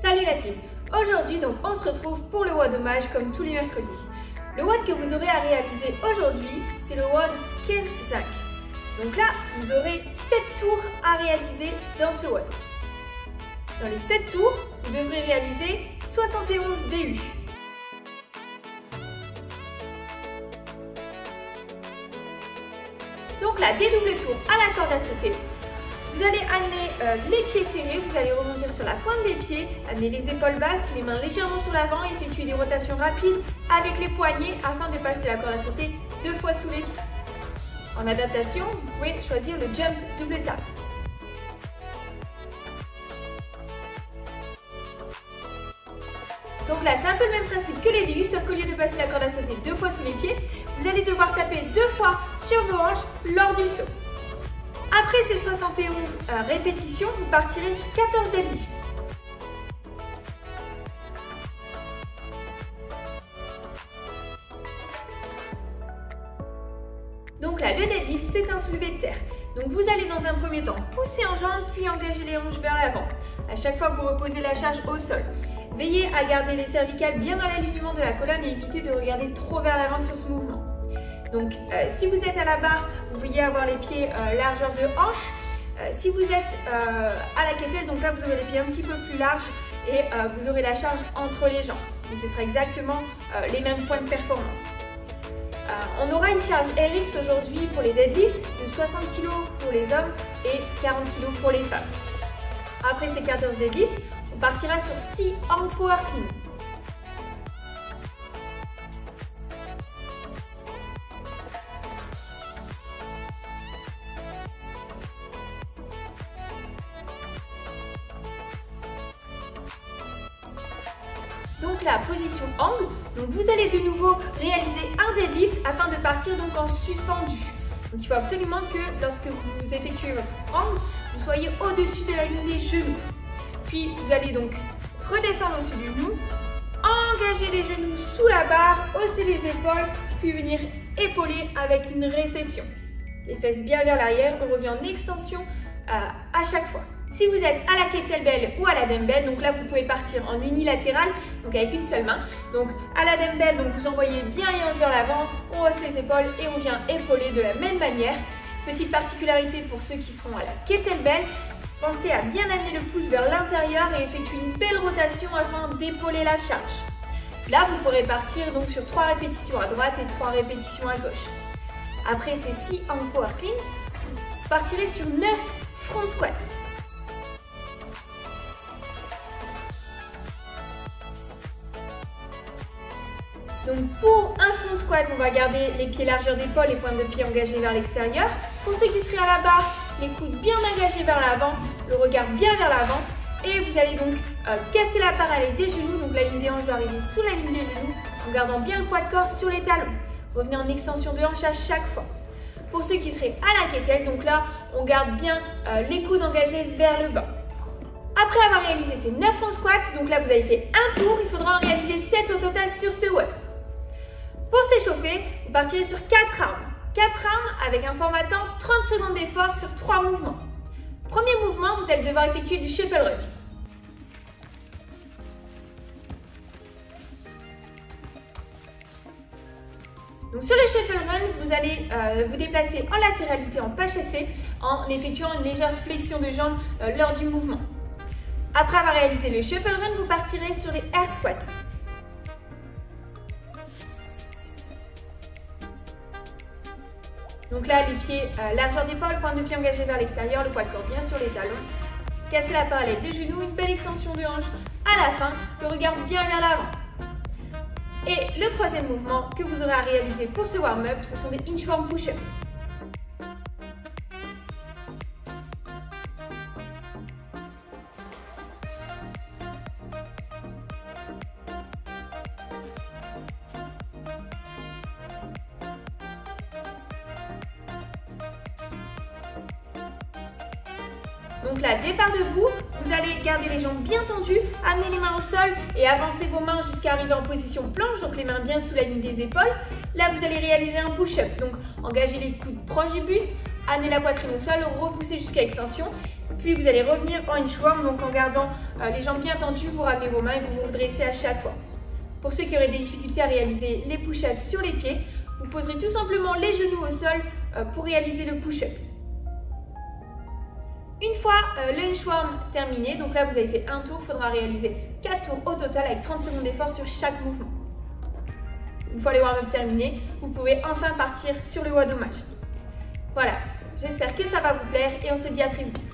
Salut la team! Aujourd'hui, donc, on se retrouve pour le WOD hommage comme tous les mercredis. Le WOD que vous aurez à réaliser aujourd'hui, c'est le WOD Kenzak. Donc là, vous aurez 7 tours à réaliser dans ce WOD. Dans les 7 tours, vous devrez réaliser 71 DU. Donc là, des doubles tours à la corde à sauter. Vous allez amener les pieds serrés, vous allez rebondir sur la pointe des pieds, amener les épaules basses, les mains légèrement sur l'avant, effectuer des rotations rapides avec les poignets afin de passer la corde à sauter 2 fois sous les pieds. En adaptation, vous pouvez choisir le jump double tap. Donc là, c'est un peu le même principe que les DU, sauf qu'au lieu de passer la corde à sauter 2 fois sous les pieds, vous allez devoir taper 2 fois sur vos hanches lors du saut. Après ces 71 répétitions, vous partirez sur 14 deadlifts. Donc là, le deadlift, c'est un soulevé de terre. Donc vous allez dans un premier temps pousser en jambe, puis engager les hanches vers l'avant. À chaque fois que vous reposez la charge au sol. Veillez à garder les cervicales bien dans l'alignement de la colonne et évitez de regarder trop vers l'avant sur ce mouvement. Donc si vous êtes à la barre, vous veuillez avoir les pieds largeur de hanche. Si vous êtes à la kettlebell, donc là vous aurez les pieds un petit peu plus larges et vous aurez la charge entre les jambes. Et ce sera exactement les mêmes points de performance. On aura une charge RX aujourd'hui pour les deadlifts de 60 kg pour les hommes et 40 kg pour les femmes. Après ces 14 deadlifts, on partira sur 6 arm power clean. Donc la position angle, donc vous allez de nouveau réaliser un deadlift afin de partir donc en suspendu. Donc il faut absolument que lorsque vous effectuez votre angle, vous soyez au-dessus de la ligne des genoux. Puis vous allez donc redescendre au-dessus du genou, engager les genoux sous la barre, hausser les épaules, puis venir épauler avec une réception. Les fesses bien vers l'arrière, on revient en extension à chaque fois. Si vous êtes à la kettlebell ou à la dumbbell, donc là vous pouvez partir en unilatéral, donc avec une seule main. Donc à la dumbbell, donc vous envoyez bien les hanches vers l'avant, on hausse les épaules et on vient épauler de la même manière. Petite particularité pour ceux qui seront à la kettlebell, pensez à bien amener le pouce vers l'intérieur et effectuer une belle rotation afin d'épauler la charge. Là vous pourrez partir donc sur 3 répétitions à droite et 3 répétitions à gauche. Après ces 6 arm power clean, vous partirez sur 9 front squats. Donc pour un front squat, on va garder les pieds largeur d'épaule et pointes de pied engagées vers l'extérieur. Pour ceux qui seraient à la barre, les coudes bien engagés vers l'avant, le regard bien vers l'avant. Et vous allez donc casser la parallèle des genoux, donc la ligne des hanches doit arriver sous la ligne des genoux, en gardant bien le poids de corps sur les talons. Revenez en extension de hanche à chaque fois. Pour ceux qui seraient à la kettlebell, donc là, on garde bien les coudes engagés vers le bas. Après avoir réalisé ces 9 front squats, donc là vous avez fait un tour, il faudra en réaliser 7 au total sur ce WOD. Pour s'échauffer, vous partirez sur 4 rounds. 4 rounds avec un format temps 30 secondes d'effort sur 3 mouvements. Premier mouvement, vous allez devoir effectuer du shuffle run. Donc sur le shuffle run, vous allez vous déplacer en latéralité en pas chassé en effectuant une légère flexion de jambes lors du mouvement. Après avoir réalisé le shuffle run, vous partirez sur les air squats. Donc là, les pieds largeur d'épaule, pointe de pied engagée vers l'extérieur, le poids de corps bien sur les talons. Casser la parallèle des genoux, une belle extension de hanche à la fin, le regard bien vers l'avant. Et le troisième mouvement que vous aurez à réaliser pour ce warm-up, ce sont des inchworm push-ups. Donc là, départ debout, vous allez garder les jambes bien tendues, amener les mains au sol et avancer vos mains jusqu'à arriver en position planche, donc les mains bien sous la ligne des épaules. Là, vous allez réaliser un push-up, donc engagez les coudes proches du buste, amenez la poitrine au sol, repoussez jusqu'à extension, Puis vous allez revenir en inchworm, donc en gardant les jambes bien tendues, vous ramenez vos mains et vous vous redressez à chaque fois. Pour ceux qui auraient des difficultés à réaliser les push-ups sur les pieds, vous poserez tout simplement les genoux au sol pour réaliser le push-up. Une fois le inchworm terminé, donc là vous avez fait un tour, il faudra réaliser 4 tours au total avec 30 secondes d'effort sur chaque mouvement. Une fois les warm-up terminés, vous pouvez enfin partir sur le wadomage. Voilà, j'espère que ça va vous plaire et on se dit à très vite.